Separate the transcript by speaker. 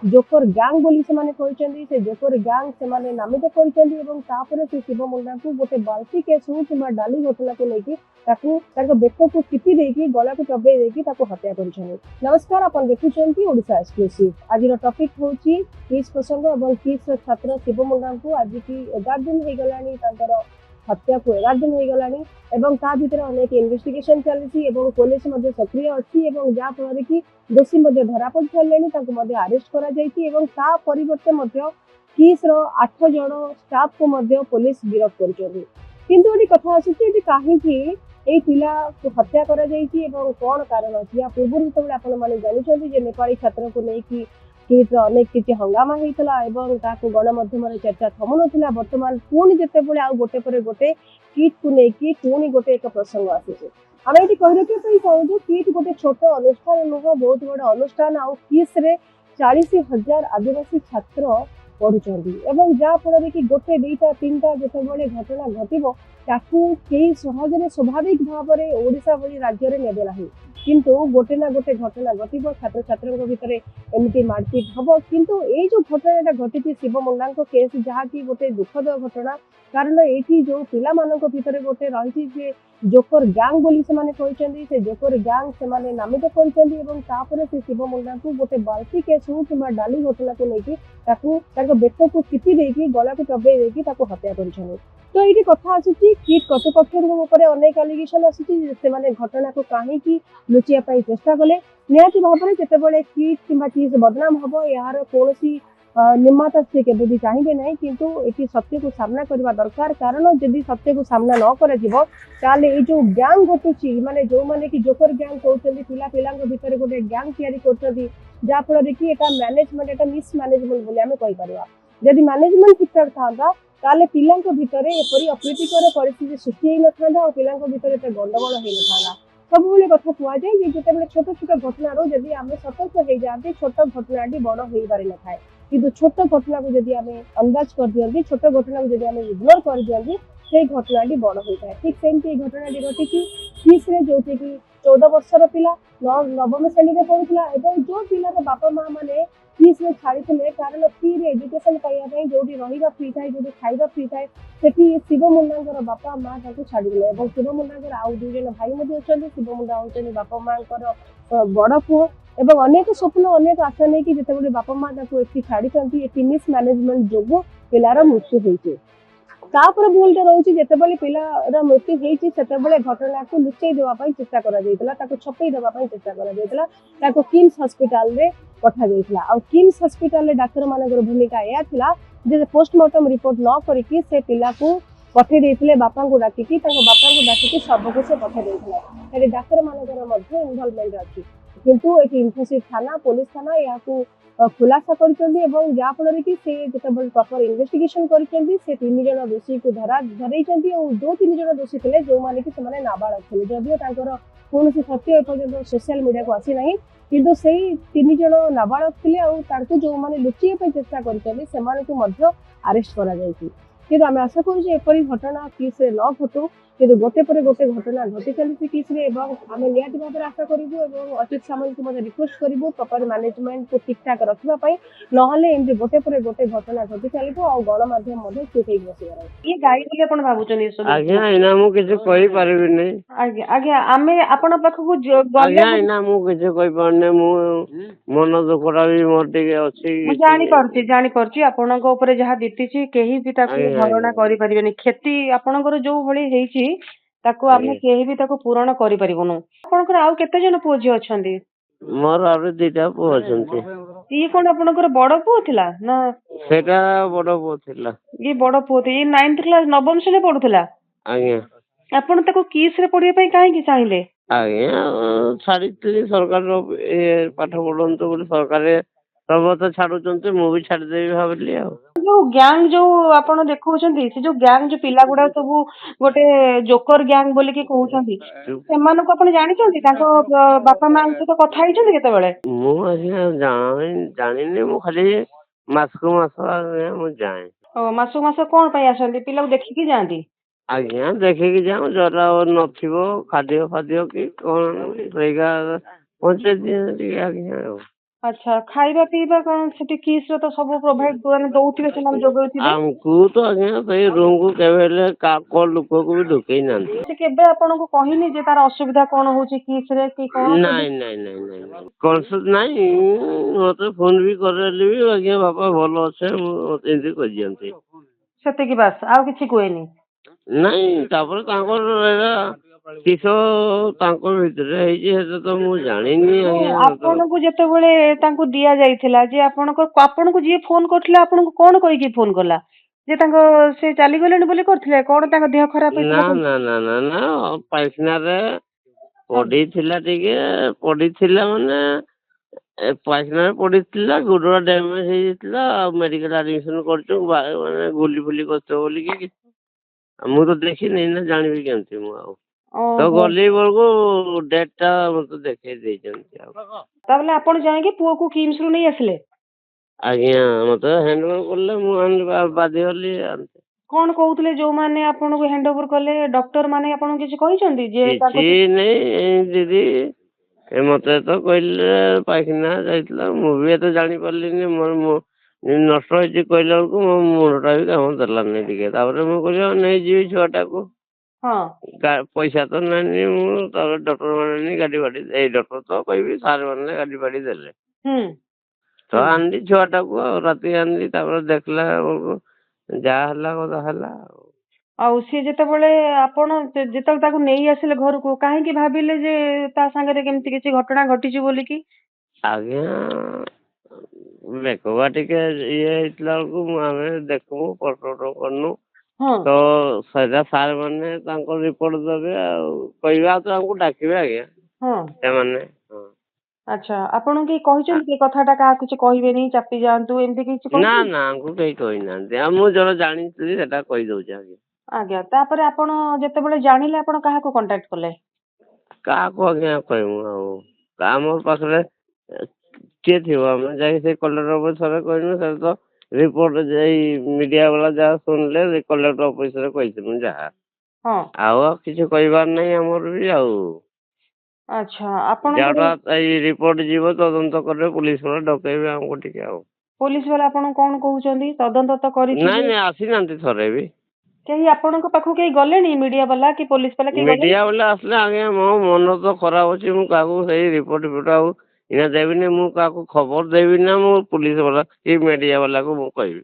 Speaker 1: Joker gang बोली से joker gang से नामित कर शिव मुंडा को गोटे बाल्टी केस हो कि डाली घटना को लेकिन बेक को टिपी देकी गला को चबे देकी हत्या कर। नमस्कार, अपन देखुं ओडिशा एक्सक्लूसिव। आज टॉपिक हूँ किस प्रसंग और किस छात्र शिव मुंडा को आज की 11 दिन हो गला हत्या को 11 दिन हो गला भीतर अनेक इन्वेस्टिगेशन चली पुलिस सक्रिय अच्छी जहाँफल कि दोषी धरा पड़ सारे अरेस्ट कर परिवर्ते किस 8 जन स्टाफ को पुलिस गिरफ्त कर कथा आसूची कहीं पिला को हत्या करा कौन कारण अच्छी या पूर्व जो आपने जानते नेपाली छात्र को लेकिन किट अनेक किसी हंगामा होता गणमाध्यम चर्चा थमु ना बर्तमान पुणी जिते आउ गोटे पर गोटे किट को लेकिन पुणी गोटे एक प्रसंग आसूचे आम ये कही रखा चाहूँ किट गोटे छोट अनुष्ठान नुह बहुत बड़ अनुष्ठान आउ किस 40,000 आदिवासी छात्र पढ़ुंट जहाँफल कि गोटे दुईटा तीनटा जिते घटना घटव कई सहजरे स्वाभाविक भाव में ओडिशा भली राज्य में नेबे ना किंतु गोटे ना गोटे घटना घटव छात्र छात्रों भितर एमती मारपीट हम किंतु ये जो घटना घटी शिव मुंडा केस जहाँकि गोटे दुखद घटना कारण ये जो पिला भितर गोटे रही जोकर गैंग बोली से जोकर गैंग से नामित कर शिव मुंडा को गोटे बाल्टी केस हो कि डाली घटना को लेकिन बेक को टिपी देकी गला को चबे देकी हत्या कर। तो ये कथा आसूची किट कर्तृपक्ष अनेक आलिगेशन आसूची घटना को कहीं लुचिया चेष्टा कले निहाती भाव में जितेबाला किट कि बदनाम हम यार कौन निर्माता से केबे भी चाहिए ना किंतु ये सत्य को सामना करने दरकार कारण जदि सत्य को सामना न कर जो गैंग घटुची माने जो माने कि जोकर गैंग कहते पिला पिला भितर गोटे गैंग तैयारी जहाँफल कि एटा मैनेजमेंट एटा मिसमैनेजमेंट बोली आमे कहि परबा जदि मैनेजमेंट ठीक ठाक था ताले पिला भितर एपरी अप्रीतिकर परिस्थिति सृष्टि हो न पिला भितर एत गंडगोल हो सब कथा कहुए जिते छोट छोट घटना जदि आम सतर्क हो जाते छोट घटनाटी बड़ हो पारि न था कि छोट घटना को जदि आम अंदाज कर दिखती छोट घटना को जदि आम इग्नोर कर दिखती से घटनाटी बड़ होता है। ठीक सेमती घटनाटी घटी किस जो कि 14 वर्षर पिला नवम श्रेणी में पढ़ुला जो पिलार बापा माँ मैंने किस छाड़ी कारण फ्री एजुकेशन पाइबा जो रहा फ्री थाए जो खाइबा फ्री थाए से शिव मुंडा बापा माँ छाड़े शिव मुंडा आउ 2 जन भाई अच्छा शिव मुंडा होती बापा माँ बड़ पुओ एवं अनेक स्वप्न अनेक आशा नहीं कि जिते बापा माँ छाड़ी मिसमैनेजमेंट जो पिलार मृत्यु होती तापर भूलटा रोचे जितेबाला पिलार मृत्यु होते घटना को लुचई देवाई चेष्टा कर छपई देवाई चेष्टा कर किम्स हस्पिटाल रे पठा जाइए किम्स हस्पिटाल डाक्तर मान भूमिका यह पोस्टमार्टम रिपोर्ट न करके से पिला को पठे देते बापा को डाकिकी बापा को डाकिकी शव को से पठे देते डाक्तर मान इनवॉल्वमेंट अच्छी किंतु ये इन्फोसिस थाना पुलिस थाना या खुलासा कर जहाँफल कि प्रॉपर इन्वेस्टिगेशन कर 3 जन दोषी को धरई जो 3 जन दोषी थे जो मैंने कि नाबालक थे जदिव कौन सत्य एपर्यंत सोशल मीडिया को आसी ना किंतु से 3 जन नाबालक थे जो मैंने लुचाई चेष्टा कर अरेस्ट कर आम आशा करी घटना किस न घटू कि गोटे पर गोटे घटना घटी चलती किस आम निहाती भाव में आशा करूँ अच्युत सामल को रिक्वेस्ट करूँ प्रॉपर मैनेजमेंट को ठीक ठाक रखापी ना गोटे पर गोटे घटना घटी चलो आ गणमाध्यम चुप बस ये गाई बोली आप भावुँ
Speaker 2: आज्ञा एना मु किछ कहि परिबिनी
Speaker 1: आज्ञा आज्ञा आमे आपण पाखकु
Speaker 2: आज्ञा एना मु किछ कहि परने मु मन दुखरा भी मोर टिके अछि
Speaker 1: जानी परची आपनक ऊपर जहा बीतीची केही भी ताकू भरणा करि परिबेनी खेती आपनकर जो भली हेची ताकू आमे केही भी ताकू पूर्ण करि परिबनु आपनकर आउ केते जन पुओ जी अछंदी
Speaker 2: मोर आरो 2टा पुओ अछंती
Speaker 1: ई कोन आपनकर बड़ पुओ थिला ना
Speaker 2: सेटा बड़ पुओ थिला
Speaker 1: ई बड़ पुओ थी 9th क्लास नवम श्रेणी पढुथला
Speaker 2: आज्ञा
Speaker 1: आपण ताकू किस रे पढिया पई काहे कि चाहिले
Speaker 2: आज्ञा छाड़ी सरकार पाठ पढ़ंतु बोली सरकार सर्वत छाड़ुचंते मु भी छाड़ देबी भाबली आ
Speaker 1: जो गैंग जो आपण देखौछंती से जो गैंग जो पिला गुडा सब गोटे जोकर गैंग बोली के कहउछंती सेमान को आपण जानि छंती ताको बापा मां से कथा हिचंती केते बेले
Speaker 2: मु आज्ञा जानिने मु खाली मास को मास मु जाए
Speaker 1: ओ मासु मास कोन पई आसंती पिला को देखि कि जांती
Speaker 2: आज्ञा देखिकी जाऊँ जरा नथिबो खाद्य फाद्य कि कौन रेगा पहुंचे दिए आज्ञा
Speaker 3: ଆଚ୍ଛା ଖାଇବା ପିଇବା କଣ ସେଠି କିସ୍ର ତ ସବୁ ପ୍ରୋଭାଇଡ୍ ମାନେ ଦଉଥିବେ ସେମାନେ ଯୋଗାଉଥିବେ।
Speaker 2: ଆମକୁ ତ ଆଜ୍ଞା ସେଇ ରୁମକୁ କେବେ ହେଲେ କୋଉ ଲୋକକୁ ବି ଢୁକେଇ ନାହାନ୍ତି।
Speaker 3: ସେ କେବେ ଆପଣଙ୍କୁ କହିନି ଯେ ତାର ଅସୁବିଧା କଣ ହଉଛି କିସ୍ରେ କି କଣ କେବେ?
Speaker 2: ନାଇଁ କନସେପ୍ଟ ନାଇଁ ମତେ ଫୋନ ବି କରେଇଲି ବି ଆଜ୍ଞା ବାପା ଭଲ ଅଛେ ମତେ ଏମିତି କହିଦିଅନ୍ତି।
Speaker 3: ସେତିକି ବାସ୍ ଆଉ କିଛି କୁହେନି।
Speaker 2: ନାଇଁ ତାପରେ ତାଙ୍କର ଏଇଟା କିସ ତାଙ୍କ ଭିତରେ ହେଇଛି ସେଟା ତ ମୁଁ ଜାଣିନି
Speaker 3: ନାଇଁ
Speaker 2: ଆଜ୍ଞା ତ।
Speaker 3: ଆପଣଙ୍କୁ ଯେତେବେଳେ ତାଙ୍କୁ ଦିଆଯାଇଥିଲା ଯେ ଆପଣଙ୍କୁ ଯିଏ ଫୋନ କରିଥିଲା ଆପଣଙ୍କୁ କଣ କହିକି ଫୋନ କଲା ଯେ ସେ ଚାଲିଗଲେଣି ବୋଲି କରିଥିଲେ କଣ ତାଙ୍କ ଦେହ ଖରାପ ହେଇଥିଲା କଣ?
Speaker 2: ନା ପାଇଖାନାରେ ପଡିଥିଲା ଟିକେ ପଡିଥିଲା ମାନେ ପାଇଖାନାରେ ପଡିଥିଲା ଗୋଡ ଡ୍ୟାମେଜ ହେଇଯାଇଥିଲା ଆଉ ମେଡିକାଲ ଆଡମିସନ କରିଛୁ ମାନେ ଗୁଲି ଫୁଲି କରିଥିବ ବୋଲିକି ମୁଁ ତ ଦେଖିନି ନା ଜାଣିବି କେମିତି ମୁଁ ଆଉ ତ
Speaker 3: ଓହୋ
Speaker 2: ଗଲି ବେଳକୁ ଡେଟ୍ ଟା ମତେ ଦେଖେଇ ଦେଇଛନ୍ତି ଆଉ।
Speaker 3: ତାହେଲେ ଆପଣ ଯାଇକି ପୁଅକୁ କିମ୍ସ ରୁ ନେଇ ଆସିଲେ।
Speaker 2: ଆଜ୍ଞା ମତେ ହ୍ୟାଣ୍ଡଓଭର କଲେ ମୁଁ ଆଣିଲି ବାଧ୍ୟ ହେଲି ଆଣିତେ।
Speaker 3: କଣ କହୁଥିଲେ ଯୋଉମାନେ ଆପଣଙ୍କୁ ହ୍ୟାଣ୍ଡ ଓଭର କଲେ ଡକ୍ଟର ମାନେ ଆପଣଙ୍କୁ କିଛି କହିଛନ୍ତି ଯେ
Speaker 2: କିଛି ନାଇଁ ଦିଦି ମତେ ତ କହିଲେ ପାଇଖାନା ଯାଇଥିଲା ମୁଁ ବି ଏତେ ଜାଣିପାରିଲିନି ମୋର ନଷ୍ଟ ହେଇଛି କହିଲା ବେଳକୁ ମୋ ମୁଣ୍ଡଟା ବି କାମ ଦେଲାନି ଟିକେ ତାପରେ ମୁଁ କହିଲି ନେଇଯିବି ଛୁଆଟାକୁ।
Speaker 3: ହଁ
Speaker 2: ପଇସା ତ ନାଇଁନି ମୁଁ ତାପରେ ଡକ୍ଟର ମାନେ ଗାଡି ଫାଡି ଏଇ ଡକ୍ଟର ତ କହିବି ସାର୍ ମାନେ ଗାଡି ଫାଡି ଦେଲେ
Speaker 3: ହୁଁ
Speaker 2: ତ ଆଣିଲି ଛୁଆଟାକୁ ଆଉ ରାତି ଆଣିଲି ତାପରେ ଦେଖିଲା ବେଳକୁ ଯାହା ହେଲା କଥା ହେଲା ଆଉ।
Speaker 3: ଆଉ ସିଏ ଯେତେବେଳେ ଯେତେବେଳେ ତାକୁ ନେଇ ଆସିଲେ ଘରକୁ କାହିଁକି ଭାବିଲେ ଯେ ତା ସାଙ୍ଗରେ କେମିତି କିଛି ଘଟଣା ଘଟିଛି ବୋଲିକି?
Speaker 2: ଆଜ୍ଞା ମେକଅପ୍ ଟିକେ ଇଏ ହେଇଥିଲା ବେଳକୁ ଆମେ ଦେଖୁ ଫଟୋ କରିନୁ
Speaker 3: ହଁ
Speaker 2: ତ ସେଇଟା ସାର୍ ମାନେ ତାଙ୍କ ରିପୋର୍ଟ ଦେବେ ଆଉ କହିବେ ଆଉ ତ ଆମକୁ ଡାକିବେ ଆଜ୍ଞା
Speaker 3: ହଁ
Speaker 2: ସେମାନେ ହଁ।
Speaker 3: ଆଚ୍ଛା ଆପଣଙ୍କୁ କେହି କହିଛନ୍ତି ଏ କଥାଟା କାହାକୁ କିଛି କହିବେନି ଚାପି ଯାଆନ୍ତୁ ଏମିତି କିଛି
Speaker 2: ନା
Speaker 3: କହିଛନ୍ତି?
Speaker 2: ଆମକୁ କେହି କହିନାହାନ୍ତି ଆଉ ମୁଁ ଯୋଉଟା ଜାଣିଥିଲି ସେଟା କହିଦଉଛି ଆଜ୍ଞା।
Speaker 3: ଆଜ୍ଞା ତାପରେ ଆପଣ ଯେତେବେଳେ ଜାଣିଲେ ଆପଣ କାହାକୁ କଣ୍ଟାକ୍ଟ କଲେ?
Speaker 2: କାହାକୁ ଆଜ୍ଞା କହିବୁ ଆଉ ଆମ ପାଖରେ କିଏ ଥିବ ଆମେ ଯାଇକି ସେ କଲେକ୍ଟର ଅଫିସରେ କହିଲୁ ସେ ତ ରିପୋର୍ଟ ଯାଇ ମିଡିଆ ବାଲା ଯାହା ଶୁଣିଲେ କଲେକ୍ଟର ଅଫିସରେ କହିଥିଲୁ ଯାହା
Speaker 3: ହଁ
Speaker 2: ଆଉ କିଛି କହିବାର ନାହିଁ ଆମର ବି ଆଉ।
Speaker 3: ଆଚ୍ଛା ଆପଣଙ୍କର
Speaker 2: ଯାହାଟା ଏଇ ରିପୋର୍ଟ ଯିବ ତଦନ୍ତ କରିବେ ପୁଲିସ ବାଲା ଡକେଇବେ ଆମକୁ ଟିକେ ଆଉ।
Speaker 3: ପୋଲିସ ବାଲା ଆପଣଙ୍କୁ କଣ କହୁଛନ୍ତି ତଦନ୍ତ ତ କରିଥିବେ
Speaker 2: ନାଇଁ ଆସିନାହାନ୍ତି ଥରେ ବି।
Speaker 3: କେହି ଆପଣଙ୍କ ପାଖକୁ କେହି ଗଲେଣି ମିଡିଆ ବାଲା କି ପୋଲିସ ବାଲା କେହି ଗଲେଣି?
Speaker 2: ମିଡିଆ ବାଲା ଆସିଲେ ଆଜ୍ଞା ମୋ ମନ ତ ଖରାପ ଅଛି ମୁଁ କାହାକୁ ସେଇ ରିପୋର୍ଟ ଆଉ ଏଇନା ଦେବିନି ମୁଁ କାହାକୁ ଖବର ଦେବି ନା ମୁଁ ପୁଲିସ ବାଲା କି ମିଡିଆ ବାଲାକୁ ମୁଁ କହିବି।